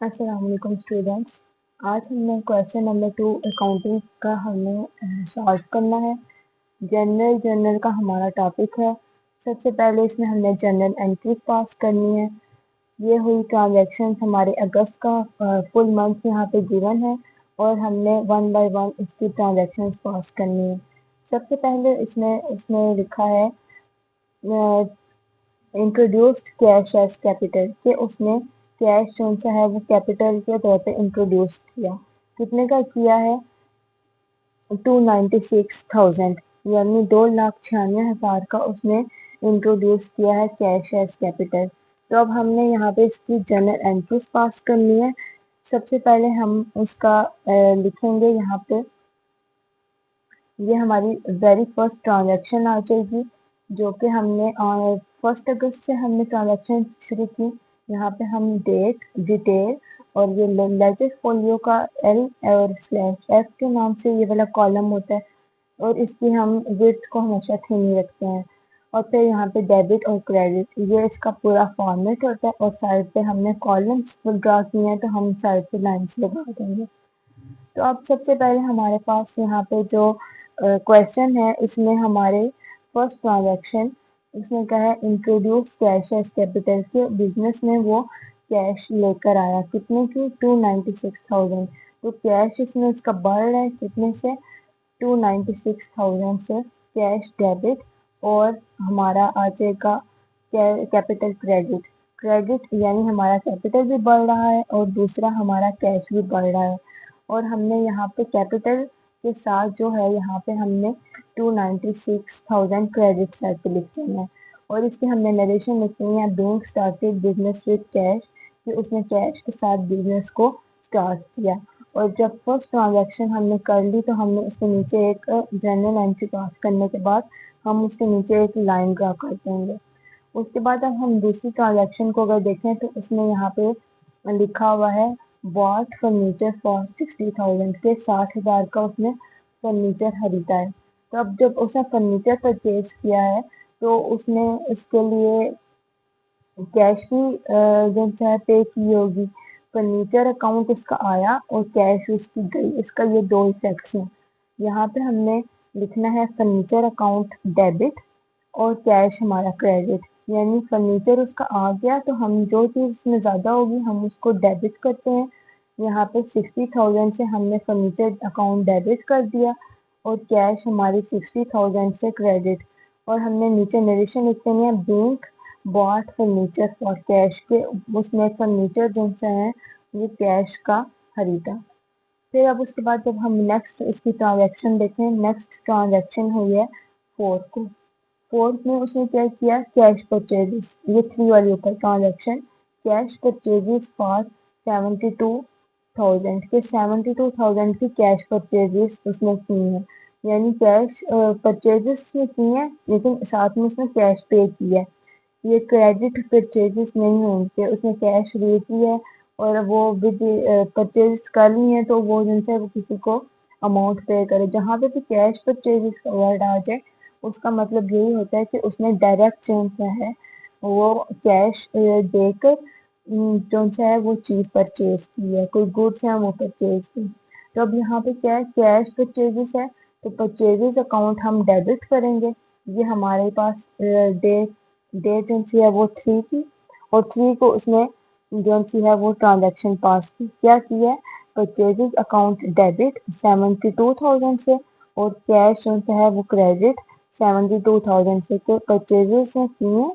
अस्सलाम वालेकुम स्टूडेंट्स। आज हमने क्वेश्चन नंबर 2 अकाउंटिंग का हमें सॉल्व करना है। जनरल का हमारा टॉपिक है। सबसे पहले इसमें हमने जनरल एंट्रीज पास करनी है। ये हुई ट्रांजैक्शन हमारे अगस्त का फुल मंथ यहाँ पे गिवन है और हमने वन बाय वन इसकी ट्रांजैक्शन पास करनी है। सबसे पहले इसमें लिखा है इंट्रोड्यूस्ड कैश एज कैपिटल कि उसने कैश जो सा है वो कैपिटल के तौर पे इंट्रोड्यूस किया। कितने का किया है? 296,000 यानी 2,96,000 का उसने इंट्रोड्यूस किया है कैश एज कैपिटल। तो अब हमने यहाँ पे इसकी जनरल एंट्रीज पास करनी है। सबसे पहले हम उसका लिखेंगे यहाँ पे। ये हमारी वेरी फर्स्ट ट्रांजैक्शन आ जाएगी जो कि हमने 1 अगस्त से हमने ट्रांजैक्शन शुरू की। यहाँ पे हम डेट, डिटेल और ये लेजर फोलियो का एल और स्लैश एफ के नाम से ये वाला कॉलम होता है और इसकी हम विड्थ को हमेशा थीनी रखते हैं। और फिर यहाँ पे डेबिट और क्रेडिट ये इसका पूरा फॉर्मेट होता है और साइड पे हमने कॉलम्स ड्रा किए हैं तो हम साइड पे लाइन्स लगा देंगे। तो अब सबसे पहले हमारे पास यहाँ पे जो क्वेश्चन है इसमें हमारे फर्स्ट ट्रांजैक्शन उसमें क्या है, इंट्रोड्यूस कैश एज कैपिटल के बिजनेस में वो कैश लेकर आया। कितने की? 296,000। तो कैश इसमें इसका बढ़ रहा है कितने से? 296,000 से कैश डेबिट और हमारा आ जाएगा कैपिटल क्रेडिट। क्रेडिट यानी हमारा कैपिटल भी बढ़ रहा है और दूसरा हमारा कैश भी बढ़ रहा है। और हमने यहाँ पे कैपिटल के साथ जो है यहाँ पे हमने 296,000 क्रेडिट साइड पे लिख देना है और इसकी हमने नरेशन लिखनी है bank started business with cash कि उसने कैश के साथ बिजनेस को स्टार्ट किया। और जब फर्स्ट ट्रांजैक्शन हमने कर ली तो हमने उसके नीचे एक जनरल एंट्री पास करने के बाद हम उसके नीचे एक लाइन ड्रा कर देंगे। उसके बाद अब हम दूसरी ट्रांजैक्शन को अगर देखें तो उसमें यहाँ पे लिखा हुआ है बॉट फर्नीचर फॉर 60,000 के 60,000 का उसने फर्नीचर खरीदा है। तो अब जब उसने फर्नीचर परचेज किया है तो उसने इसके लिए कैश भी जो है पे की होगी। फर्नीचर अकाउंट उसका आया और कैश उसकी गई, इसका ये दो इफेक्ट्स हैं। यहाँ पे हमने लिखना है फर्नीचर अकाउंट डेबिट और कैश हमारा क्रेडिट। यानी फर्नीचर उसका आ गया तो हम जो चीज़ उसमें ज़्यादा होगी हम उसको डेबिट करते हैं। यहाँ पे 60,000 से हमने फर्नीचर अकाउंट डेबिट कर दिया और कैश हमारी 60,000 से क्रेडिट। और हमने नीचे नरेशन लिख देनी है bank bought furniture for cash के उसने फर्नीचर जो सा है ये कैश का खरीदा। फिर अब उसके बाद जब हम नेक्स्ट इसकी ट्रांजैक्शन देखें, नेक्स्ट ट्रांजैक्शन हुई है फोर्थ में उसने क्या किया, कैश परचेजेस। ये 3 वाली ऊपर ट्रांजैक्शन कैश परचेजेस फॉर 72,000 के 72,000 की कैश परचेजेस उसने की है। यानी कैश परचेजेस उसने की है लेकिन साथ में उसने कैश पे किया है। ये क्रेडिट परचेजेस नहीं होंगे, उसने कैश ले की है और वो विद परचेज कर ली है तो वो जिनसे वो किसी को अमाउंट पे करे। जहाँ पे भी कैश परचेजेस का वर्ड आ जाए उसका मतलब यही होता है कि उसने डायरेक्ट जो है वो कैश देकर जो है वो चीज़ परचेज की है, कोई गुड्स है वो परचेज की। तो अब यहाँ पे क्या है, कैश परचेजेस है तो परचेजेस अकाउंट हम डेबिट करेंगे। ये हमारे पास डेट जो सी है वो 3 की और 3 को उसने जो सी है वो ट्रांजैक्शन पास की। क्या किया है, परचेजेस अकाउंट डेबिट 72,000 से और कैश जो है वो क्रेडिट 72,000 से। तो परचेजेस किए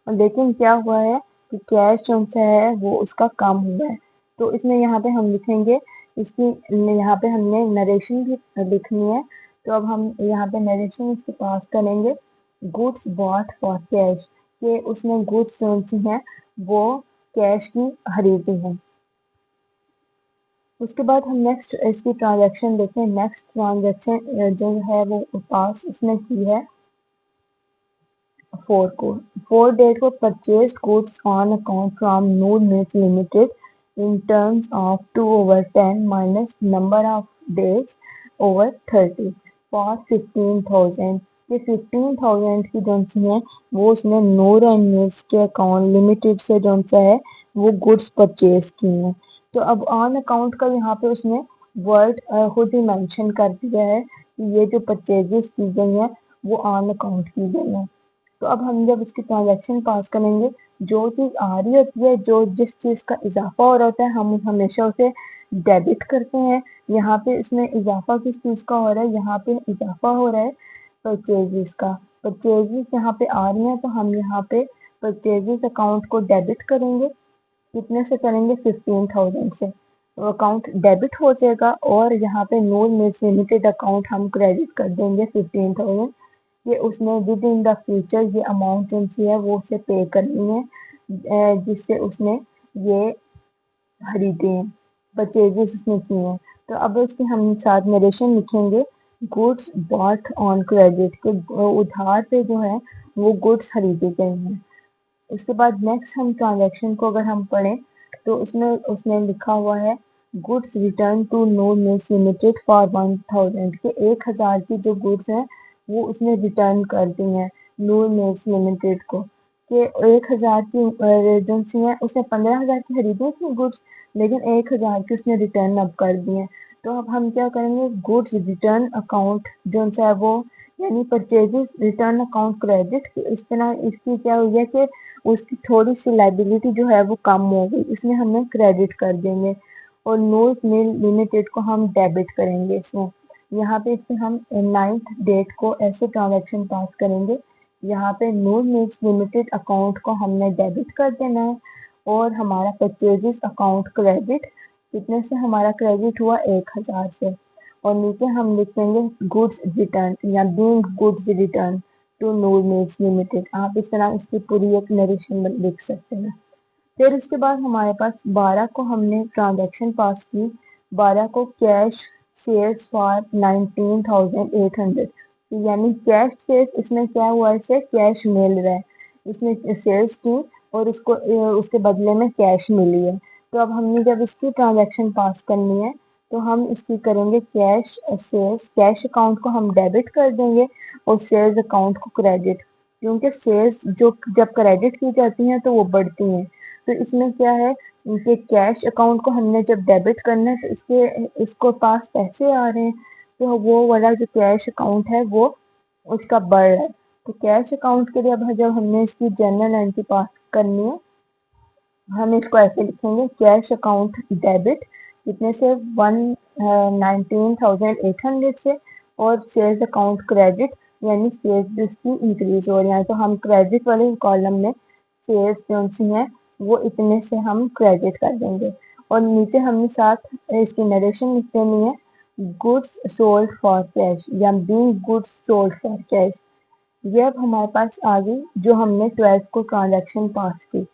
लेकिन क्या हुआ है कि कैश जो है वो उसका कम हुआ है। तो इसमें यहाँ पे हम लिखेंगे इसकी, यहाँ पे हमने नरेशन भी लिखनी है। तो अब हम यहाँ पे नरेशन इसके पास करेंगे गुड्स बॉट फॉर कैश कि उसने गुड्स जो सी हैं वो कैश की खरीदी है। उसके बाद हम नेक्स्ट इसकी ट्रांजैक्शन देखें। नेक्स्ट ट्रांजैक्शन जो है वो पास उसने की है 4 डेट को purchase goods on account from Noor milk limited in terms of 2/10 minus number of days over 30 for 15,000। ये 15,000 की जो सी है वो उसने नूर एंड मिल्क के अकाउंट लिमिटेड से जो सा है वो गुड्स परचेज की हैं। तो अब ऑन अकाउंट का यहाँ पे उसने वर्ड खुद ही मेंशन कर दिया है कि ये जो परचेजेस की गई हैं वो ऑन अकाउंट की गई हैं। तो अब हम जब इसकी ट्रांजैक्शन पास करेंगे, जो चीज़ आ रही होती है, जो जिस चीज़ का इजाफा हो रहा होता है, हम हमेशा उसे डेबिट करते हैं। यहाँ पे इसमें इजाफा किस चीज़ का हो रहा है, यहाँ पे इजाफा हो रहा है परचेजेस का। परचेजेस यहाँ पे आ रही हैं तो हम यहाँ पे परचेजेस अकाउंट को डेबिट करेंगे। कितने से करेंगे, 15,000 से। तो अकाउंट डेबिट हो जाएगा और यहाँ पे नूर मिल्स लिमिटेड अकाउंट हम क्रेडिट कर देंगे 15,000। ये उसने विद इन द फ्यूचर ये अमाउंट जो सी है वो उसे पे करनी है, जिससे उसने ये खरीदे हैं, परचेजेस उसने किए हैं। तो अब इसके हम साथ नरेशन लिखेंगे, गुड्स बॉट ऑन क्रेडिट के उधार पे जो है वो गुड्स खरीदे गए हैं। उसके बाद नेक्स्ट हम ट्रांजैक्शन को अगर हम पढ़ें तो उसमें उसने लिखा हुआ है goods return to Noor Mills Limited for 1,000 के 1,000 की जो गुड्स हैं वो उसने रिटर्न कर दी हैं नूर मिल्स लिमिटेड को। कि 1,000 की जो सी हैं उसने 15,000 की खरीदी थी गुड्स, लेकिन 1,000 की उसने रिटर्न अब कर दी हैं। तो अब हम क्या करेंगे, गुड्स रिटर्न अकाउंट जो सा है वो यानी परचेजेस रिटर्न अकाउंट क्रेडिट, इस तरह इसकी क्या हुई है कि उसकी थोड़ी सी लाइबिलिटी जो है वो कम हो गई, इसमें हमें क्रेडिट कर देंगे और नोज मिल लिमिटेड को हम डेबिट करेंगे इसमें। यहाँ पे इसमें हम 9th डेट को ऐसे ट्रांजैक्शन पास करेंगे, यहाँ पे नोज मिल्स लिमिटेड अकाउंट को हमने डेबिट कर देना है और हमारा परचेजेस अकाउंट क्रेडिट, कितने से हमारा क्रेडिट हुआ, 1,000 से। और नीचे हम लिखेंगे गुड्स रिटर्न या being goods return to Noor Mills Limited. आप इस तरह इसकी पूरी एक नरेशन लिख सकते हैं। फिर उसके बाद हमारे पास 12 को हमने ट्रांजैक्शन पास की, 12 को कैश सेल्स फॉर 19,800, यानी कैश सेल्स, इसमें क्या हुआ, इसे कैश मिल रहा है, इसमें सेल्स की और उसको उसके बदले में कैश मिली है। तो अब हमने जब इसकी ट्रांजैक्शन पास करनी है तो हम इसकी करेंगे कैश सेल्स, कैश अकाउंट को हम डेबिट कर देंगे और सेल्स अकाउंट को क्रेडिट, क्योंकि सेल्स जो जब क्रेडिट की जाती हैं तो वो बढ़ती हैं। तो इसमें क्या है कि कैश अकाउंट को हमने जब डेबिट करना है तो इसके इसको पास पैसे आ रहे हैं, तो वो वाला जो कैश अकाउंट है वो उसका बढ़ रहा है। तो कैश अकाउंट के लिए अब जब हमने इसकी जर्नल एंट्री पास करनी है, हम इसको ऐसे लिखेंगे, कैश अकाउंट डेबिट कितने से, 19,800 से, और सेल्स अकाउंट क्रेडिट यानी सेल्स जिसकी इंक्रीज हो रही है, तो हम क्रेडिट वाले कॉलम में सेल्स जो सी है वो इतने से हम क्रेडिट कर देंगे। और नीचे हमने साथ इसकी नरेशन लिख देनी है, गुड्स सोल्ड फॉर कैश या being goods sold for cash. ये अब हमारे पास आ गई जो हमने 12th को ट्रांजैक्शन पास की।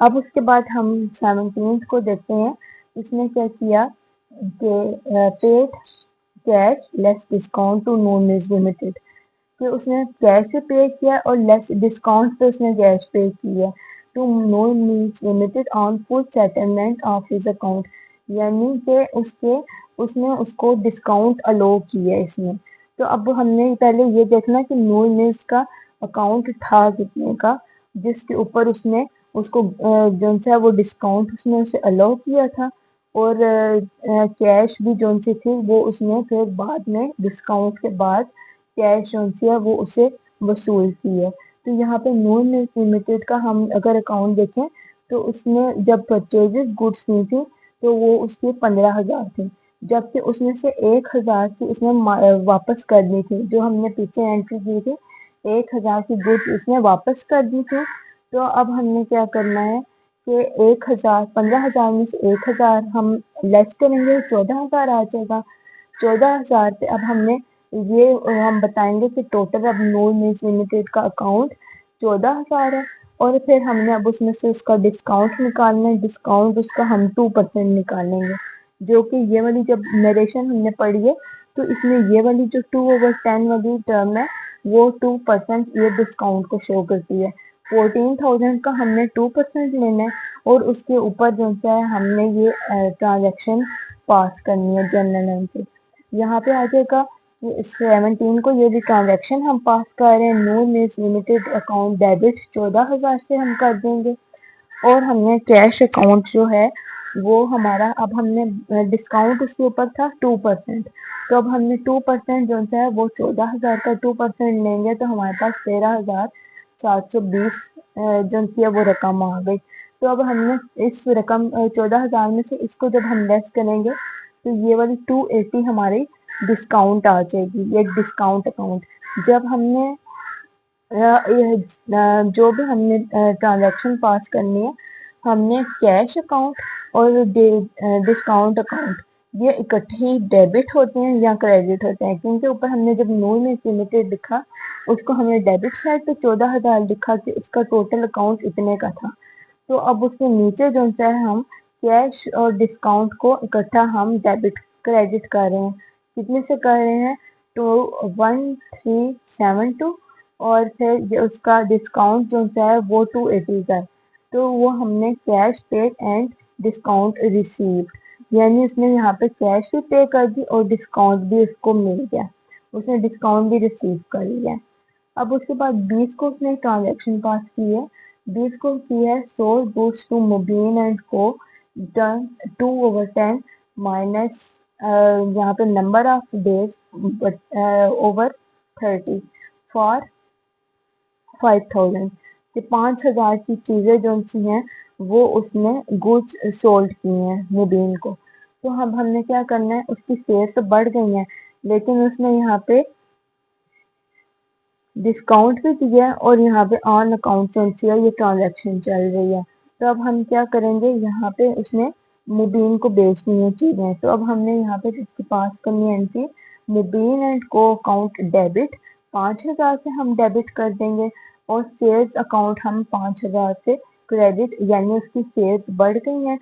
अब उसके बाद हम 17th को देखते हैं, इसने क्या किया कि paid cash less discount to Noor Mills Limited, कि उसने कैश पे पे किया और लेस डिस्काउंट पे उसने कैश पे किया to Noor Mills Limited on full settlement of his account, यानी कि उसने उसको डिस्काउंट अलो किया इसमें। तो अब हमने पहले ये देखना कि नूर मिल्स का अकाउंट था कितने का, जिसके ऊपर उसने उसको जो सा वो डिस्काउंट उसने उसे अलाउ किया था, और कैश भी जो सी थी वो उसने फिर बाद में डिस्काउंट के बाद कैश जो सी है वो उसे वसूल की है। तो यहाँ पे नूर मिल्स लिमिटेड का हम अगर अकाउंट देखें तो उसने जब परचेजेस गुड्स की थी तो वो उसकी 15,000 थी, जबकि उसमें से 1,000 की उसने वापस करनी थी, जो हमने पीछे एंट्री की थी 1,000 की गुड्स इसने वापस कर दी थी। तो अब हमने क्या करना है कि 1,000 15,000 में से 1,000 हम लेस करेंगे, 14,000 आ जाएगा। 14,000 पे अब हमने ये हम बताएंगे कि टोटल अब नूर मिल्स लिमिटेड का अकाउंट 14,000 है, और फिर हमने अब उसमें से उसका डिस्काउंट निकालना है, डिस्काउंट उसका हम 2% निकालेंगे, जो कि ये वाली जब नरेशन हमने पढ़ी है तो इसमें ये वाली जो 2/10 वाली टर्म है वो 2% ये डिस्काउंट को शो करती है। 14,000 का हमने 2% लेना है और उसके ऊपर जो है हमने ये ट्रांजेक्शन पास करनी है जर्नल एंट्री। यहाँ पे आ जाएगा कि 17 को ये भी ट्रांजेक्शन हम पास कर रहे हैं, नूर मिल्स लिमिटेड अकाउंट डेबिट 14,000 से हम कर देंगे, और हमने कैश अकाउंट जो है वो हमारा, अब हमने डिस्काउंट उसके ऊपर था 2%, तो अब हमने 2% जो सा है वो 14,000 का 2% लेंगे तो हमारे पास 13,420 जो सी है वो रकम आ गई। तो अब हमने इस रकम 14,000 में से इसको जब हम लेस करेंगे तो ये वाली 280 हमारी डिस्काउंट आ जाएगी, ये डिस्काउंट अकाउंट। जब हमने जो भी हमने ट्रांजैक्शन पास करनी है, हमने कैश अकाउंट और डिस्काउंट अकाउंट ये इकट्ठे ही डेबिट होते हैं या क्रेडिट होते हैं, क्योंकि ऊपर हमने जब नो में लिमिटेड लिखा उसको हमने डेबिट साइड पे 14,000 लिखा कि उसका टोटल अकाउंट इतने का था। तो अब उसके नीचे जो है हम कैश और डिस्काउंट को इकट्ठा हम डेबिट क्रेडिट कर रहे हैं। कितने से कर रहे हैं? तो 1372, और फिर ये उसका डिस्काउंट जो है वो 280 का है। तो वो हमने cash paid and discount received, यानी उसने यहाँ पे कैश भी पे कर दी और डिस्काउंट भी उसको मिल गया, उसने डिस्काउंट भी रिसीव कर लिया। अब उसके बाद 20 को उसने ट्रांजैक्शन पास की है, 20 को की है sold goods to Mubeen and co डन 2/10 माइनस यहाँ पे number of days over 30 for 5,000। ये 5,000 की चीजें जो सी हैं वो उसने गुड्स सोल्ड की हैं मुबीन को। तो अब हमने क्या करना है, उसकी सेल्स तो बढ़ गई हैं लेकिन उसने यहाँ पे डिस्काउंट भी दिया है और यहाँ पे ऑन अकाउंट जो है ये ट्रांजैक्शन चल रही है। तो अब हम क्या करेंगे, यहाँ पे उसने मुबीन को बेचनी है चीजें, तो अब हमने यहाँ पे इसके पास करनी है एंट्री मुबीन एंड को अकाउंट डेबिट, 5,000 से हम डेबिट कर देंगे और सेल्स अकाउंट हम 5,000 से क्रेडिट, यानी उसकी सेल्स बढ़ गई हैं।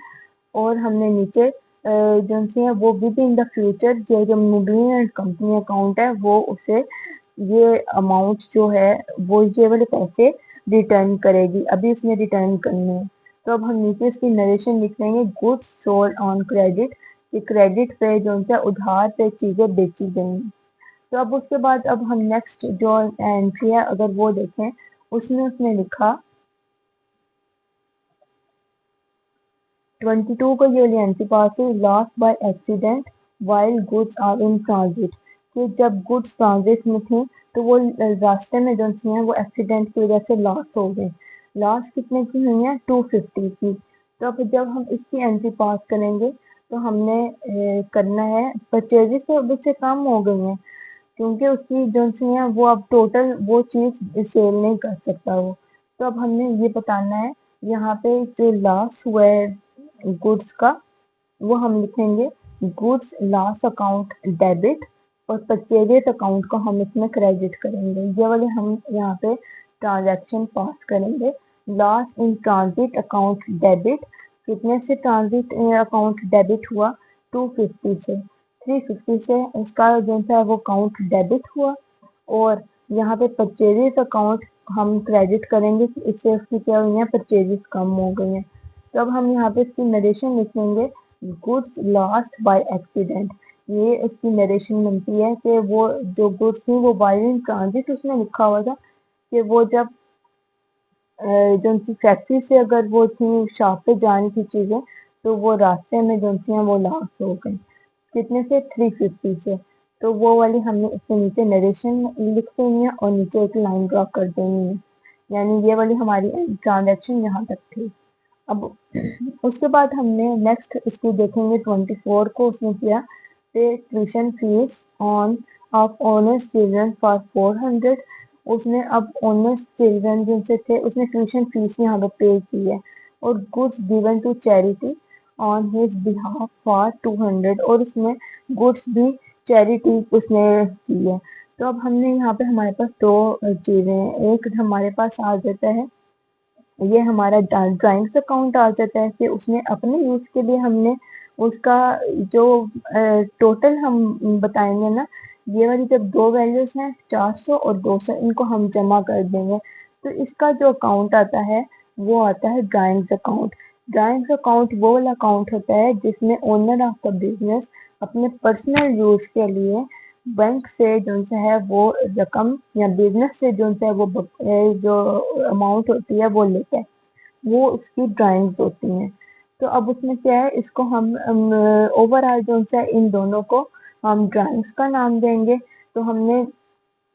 और हमने नीचे जो सी है वो विद इन द फ्यूचर जो मुबीन एंड कंपनी अकाउंट है वो उसे ये अमाउंट जो है वो ये वाले पैसे रिटर्न करेगी, अभी उसने रिटर्न करने हैं। तो अब हम नीचे इसकी नरेशन लिख लेंगे गुड्स सोल्ड ऑन क्रेडिट, कि क्रेडिट पे जो है उधार पे चीजें बेची गई। तो अब उसके बाद अब हम नेक्स्ट जो एंट्री है अगर वो देखें, उसमें उसने लिखा 22 को ये वाली एंट्री पास हुई, loss by accident while goods are in transit, कि जब गुड्स ट्रांजिट में थी तो वो रास्ते में जो सी हैं वो एक्सीडेंट की वजह से लॉस हो गई। लॉस कितने की हुई है? 250 की। तो अब जब हम इसकी एंट्री पास करेंगे तो हमने करना है परचेजेस तो अब उससे कम हो गई हैं, क्योंकि उसकी जो सी है वो अब टोटल वो चीज सेल नहीं कर सकता वो। तो अब हमने ये बताना है यहाँ पे जो लॉस हुआ है गुड्स का वो हम लिखेंगे गुड्स लॉस अकाउंट डेबिट, और परचेजेस अकाउंट को हम इसमें क्रेडिट करेंगे। ये वाले हम यहाँ पे ट्रांजैक्शन पास करेंगे। Loss in transit account debit, कितने से ट्रांजिट अकाउंट डेबिट हुआ? 250 से, 350 से उसका जो है वो अकाउंट डेबिट हुआ। और यहाँ पे परचेजेस अकाउंट हम क्रेडिट करेंगे कि इससे उसकी क्या हुई है, परचेजेस कम हो गई हैं। तो अब हम यहाँ पे इसकी नरेशन लिखेंगे गुड्स लॉस्ट बाय एक्सीडेंट, ये इसकी नरेशन बनती है कि वो जो गुड्स थी वो बाय इन ट्रांजिट उसमें लिखा हुआ था कि वो जब जो उनकी फैक्ट्री से अगर वो थी शॉप पे जाने की चीजें तो वो रास्ते में जो थी वो लॉस हो गई। कितने से? 350 से। तो वो वाली हमने इसके नीचे नरेशन लिख देनी है और नीचे एक लाइन ड्रॉ कर देनी है, यानी ये वाली हमारी ट्रांजेक्शन यहाँ तक थी। अब उसके बाद हमने नेक्स्ट इसको देखेंगे 24 को उसने किया पे tuition fees on off honours children for 400। उसने अब ऑनर्स चिल्ड्रन जिनसे थे उसने ट्यूशन फीस यहाँ पे पे की है, और goods given to charity on his behalf for 200, और उसने गुड्स भी चैरिटी उसने की है। तो अब हमने यहाँ पे हमारे पास दो चीजें हैं, एक हमारे पास आ जाता है ये हमारा ड्राइंग्स अकाउंट आ जाता है कि उसने अपने यूज के लिए हमने उसका जो टोटल हम बताएंगे ना, ये वाली जब दो वैल्यूज हैं 400 और 200 इनको हम जमा कर देंगे तो इसका जो अकाउंट आता है वो आता है ड्राइंग्स अकाउंट। ड्राइंग्स अकाउंट वो वाला अकाउंट होता है जिसमें ओनर ऑफ द बिजनेस अपने पर्सनल यूज के लिए बैंक से जो सा है वो रकम या बिजनेस से जो सा है वो जो अमाउंट होती है वो लेता है, वो उसकी ड्राइंग्स होती हैं। तो अब उसमें क्या है, इसको हम ओवरऑल जो सा इन दोनों को हम ड्राइंग्स का नाम देंगे। तो हमने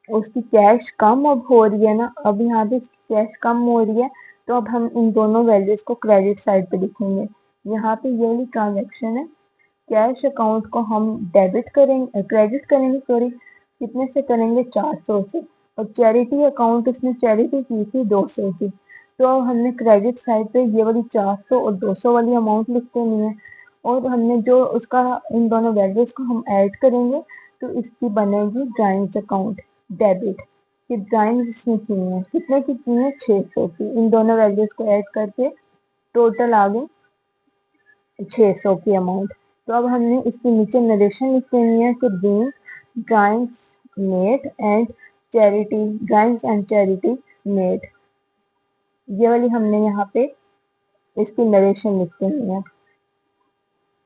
उसकी कैश कम अब हो रही है ना, अब यहाँ पे कैश कम हो रही है, तो अब हम इन दोनों वैल्यूज को क्रेडिट साइड पे लिखेंगे। यहाँ पे ये वाली ट्रांजेक्शन है, कैश अकाउंट को हम डेबिट करेंगे, क्रेडिट करेंगे सॉरी, कितने से करेंगे, 400 से। और चैरिटी अकाउंट, उसने चैरिटी की थी 200 की, तो अब हमने क्रेडिट साइड पे ये वाली 400 और 200 वाली अमाउंट लिख देनी है। और हमने जो उसका इन दोनों वैल्यूज को हम ऐड करेंगे, तो इसकी बनेगी ड्राइंग्स अकाउंट डेबिट। कि ड्राइंग्स इसने की है, कितने की है, 600 की। इन दोनों वैल्यूज को ऐड करके टोटल आ गई 600 की अमाउंट। तो अब हमने इसके नीचे नरेशन लिख देनी है कि being drawings made and charity, drawings and charity made, ये वाली हमने यहाँ पे इसकी नरेशन लिख देनी है।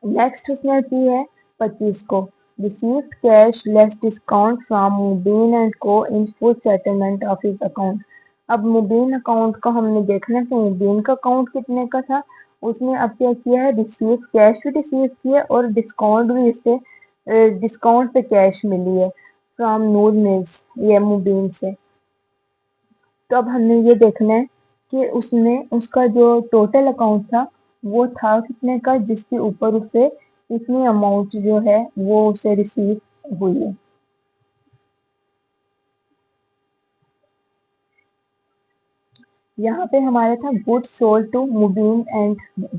नेक्स्ट उसने की है 25 को, received cash less discount from Mubeen and को in full settlement of his account. अब मुबीन अकाउंट को हमने देखना है कि मुबीन का अकाउंट कितने का था। उसने अब क्या किया है, रिसीव कैश भी रिसीव किया और डिस्काउंट भी इससे, डिस्काउंट पे कैश मिली है फ्रॉम नूर मिल्स, ये मुबीन से। तो अब हमने ये देखना है कि उसने, उसका जो टोटल अकाउंट था वो था कितने का, जिसके ऊपर उसे इतनी अमाउंट जो है वो उसे रिसीव हुई है। यहाँ पे हमारा था good sold to Mubeen and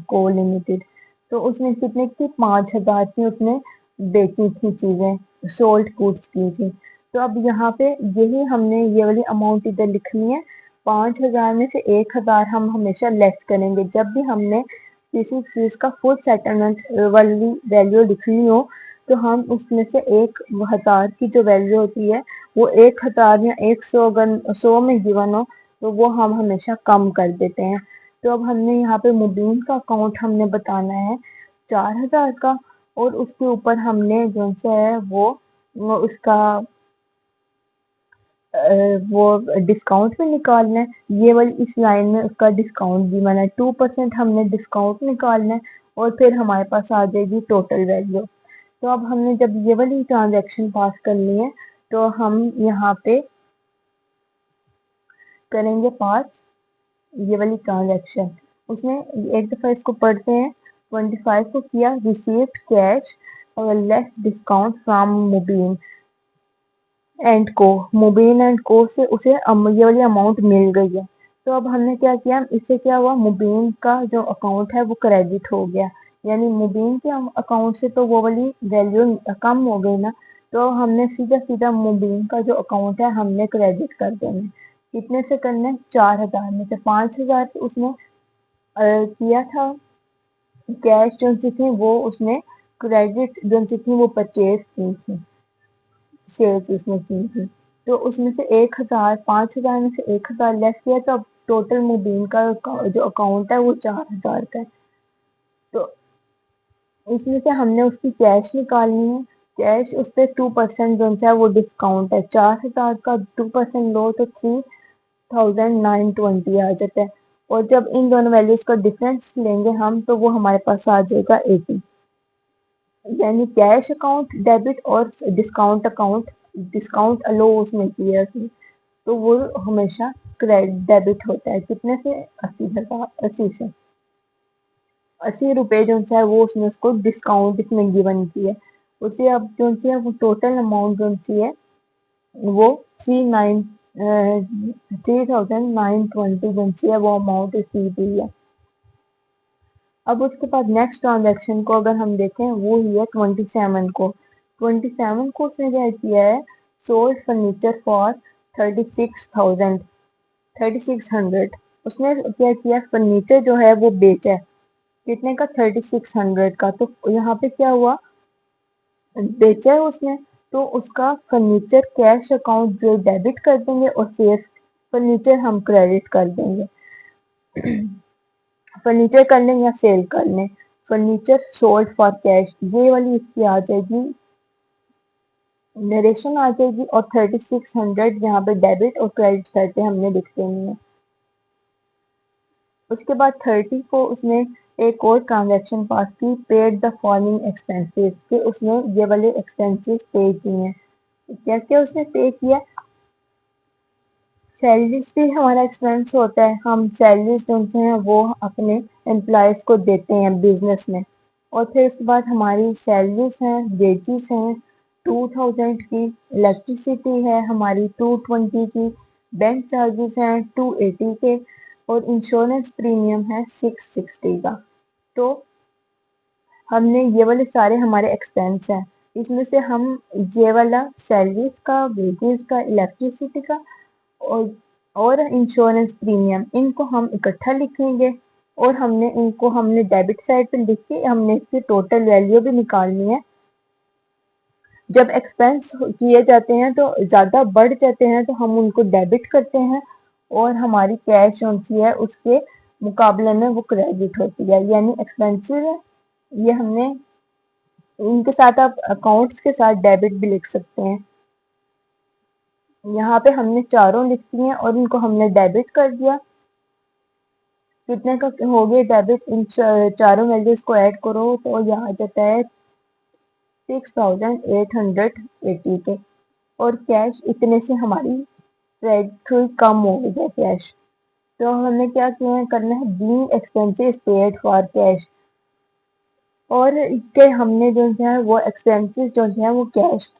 co limited. तो उसने कितने की, 5,000 की उसने बेची थी चीजें, सोल्ड गुड्स की थी। तो अब यहाँ पे यही हमने ये वाली अमाउंट इधर लिखनी है। 5,000 में से 1,000 हम हमेशा लेस करेंगे जब भी हमने किसी चीज का फुल सेटलमेंट वाली वैल्यू लिखनी हो। तो हम उसमें से 1,000 की जो वैल्यू होती है वो 1,000 या 100 अगर 100 में गिवन हो तो वो हम हमेशा कम कर देते हैं। तो अब हमने यहाँ पे मुबीन का अकाउंट हमने बताना है 4,000 का, और उसके ऊपर हमने जो सा है वो उसका वो डिस्काउंट भी निकालना है। ये वाली इस लाइन में उसका डिस्काउंट भी माना 2% हमने डिस्काउंट निकालना है, और फिर हमारे पास आ जाएगी टोटल वैल्यू। तो अब हमने जब ये वाली ट्रांजेक्शन पास करनी है तो हम यहाँ पे करेंगे पास ये वाली ट्रांजेक्शन। उसने एक दफा इसको पढ़ते हैं, 25 को किया रिसीव्ड कैश और less discount from Mubeen and co, Mubeen and को से उसे ये वाली अमाउंट मिल गई है। तो अब हमने क्या किया, इससे क्या हुआ, मुबीन का जो अकाउंट है वो क्रेडिट हो गया, यानी मुबीन के अकाउंट से तो वो वाली वैल्यू कम हो गई ना। तो हमने सीधा सीधा मुबीन का जो अकाउंट है हमने क्रेडिट कर देना है। कितने से करना है, 4,000 में से 5,000 उसने किया था कैश जो सी थी वो उसने, क्रेडिट जो सी थी वो परचेज की थी, सेल्स उसने की थी। तो उसमें से 1,000, 5,000 में से 1,000 लेस किया, तो अब टोटल मुबीन का जो अकाउंट है वो 4,000 का है। तो इसमें से हमने उसकी कैश निकालनी है। कैश उस पर 2% जो है वो डिस्काउंट है, 4,000 का 2% लो तो 3,920 आ जाता है। और जब इन दोनों वैल्यूज का डिफरेंस लेंगे हम तो वो हमारे पास आ जाएगा 80। यानी कैश अकाउंट डेबिट और डिस्काउंट अकाउंट, डिस्काउंट अलो उसने किया उसने, तो वो हमेशा क्रेडिट डेबिट होता है, कितने से, 80,000, 80 से 80 रुपए जो है वो उसने उसको डिस्काउंट इसमें गिवन की है। उसे अब जो है वो टोटल अमाउंट जो है वो 3,920 जो है वो अमाउंट रिसीव हुई है। अब उसके बाद नेक्स्ट ट्रांजेक्शन को अगर हम देखें वो ही है 27 को। 27 को उसने क्या किया है, सोल्ड फर्नीचर फॉर 36,000, 3600। उसने क्या किया, फर्नीचर जो है वो बेचा है, कितने का, 3600 का। तो यहाँ पे क्या हुआ, बेचा है उसने, तो उसका फर्नीचर कैश अकाउंट जो डेबिट कर देंगे और सेल्स फर्नीचर हम क्रेडिट कर देंगे। फर्नीचर कर लें या सेल कर लें, फर्नीचर सोल्ड फॉर कैश, ये वाली इसकी आ जाएगी, नरेशन आ जाएगी। और 3600 यहाँ पे डेबिट और क्रेडिट साइड पे हमने लिख देनी है। उसके बाद 30 को उसने एक और ट्रांजैक्शन पास की, पेड द फॉलोइंग एक्सपेंसेस, कि उसने ये वाले एक्सपेंसेस पे किए हैं। क्या क्या उसने पे किया? सैलरीज भी हमारा एक्सपेंस होता है, हम सैलरीज जो हैं वो अपने एम्प्लॉयज को देते हैं बिजनेस में। और फिर उसके बाद हमारी सैलरीज हैं, वेजेस हैं 2000 की, इलेक्ट्रिसिटी है हमारी 220 की, बैंक चार्जेस हैं 280 के, और इंश्योरेंस प्रीमियम है 660 का। तो हमने ये वाले सारे हमारे एक्सपेंस हैं, इसमें से हम ये वाला सैलरीज का, वेजेस का, इलेक्ट्रिसिटी का और इंश्योरेंस प्रीमियम, इनको हम इकट्ठा लिखेंगे और हमने डेबिट साइड पे लिख के हमने इसकी टोटल वैल्यू भी निकालनी है। जब एक्सपेंस किए जाते हैं तो ज़्यादा बढ़ जाते हैं तो हम उनको डेबिट करते हैं और हमारी कैश सी है उसके मुकाबले में वो क्रेडिट होती है, यानी एक्सपेंसिव है। ये हमने इनके साथ आप अकाउंट्स के साथ डेबिट भी लिख सकते हैं। यहाँ पे हमने चारों लिख दिए हैं और इनको हमने डेबिट कर दिया। कितने का हो गया डेबिट? इन चारों वैल्यूज को ऐड करो तो यहाँ आ जाता है 6880 के, और कैश इतने से हमारी क्रेडिट हुई, कम हो गया कैश। तो हमें क्या करना है, being expenses paid for cash, और के हमने जो है वो एक्सपेंसेस जो है वो कैश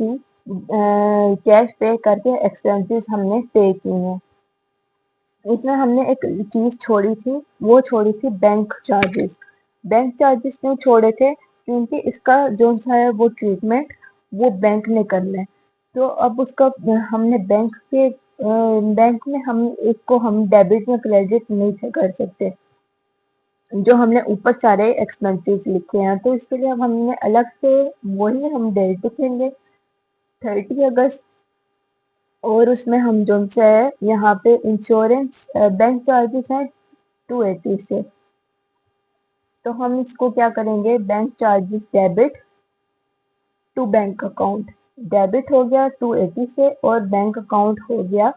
पे करके एक्सपेंसेस हमने पे किए हैं। इसमें हमने एक चीज छोड़ी थी, वो छोड़ी थी बैंक चार्जेस। बैंक चार्जेस क्यों छोड़े थे? क्योंकि इसका जो है वो ट्रीटमेंट वो बैंक ने करना है। तो अब उसका हमने बैंक में हम इसको हम डेबिट या क्रेडिट नहीं कर सकते, जो हमने ऊपर सारे एक्सपेंसेस लिखे हैं। तो इसके लिए अब हमने अलग से वही हम डेट लिखेंगे 30 अगस्त, और उसमें हम जो है यहाँ पे इंश्योरेंस बैंक चार्जेस हैं 280 से। तो हम इसको क्या करेंगे, bank charges debit to bank account, debit हो गया 280 से और बैंक अकाउंट हो गया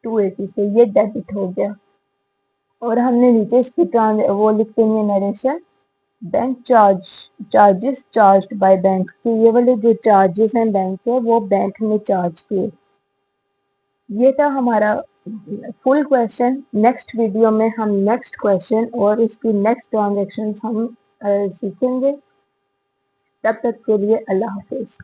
280 से, ये डेबिट हो गया। और हमने नीचे इसकी वो लिख देंगे narration, bank charges charge by bank, कि ये वाले जो चार्जेस हैं बैंक के वो बैंक ने चार्ज किए। ये था हमारा फुल क्वेश्चन। नेक्स्ट वीडियो में हम नेक्स्ट क्वेश्चन और उसकी नेक्स्ट ट्रांजेक्शन हम सीखेंगे। तब तक के लिए अल्लाह हाफिज।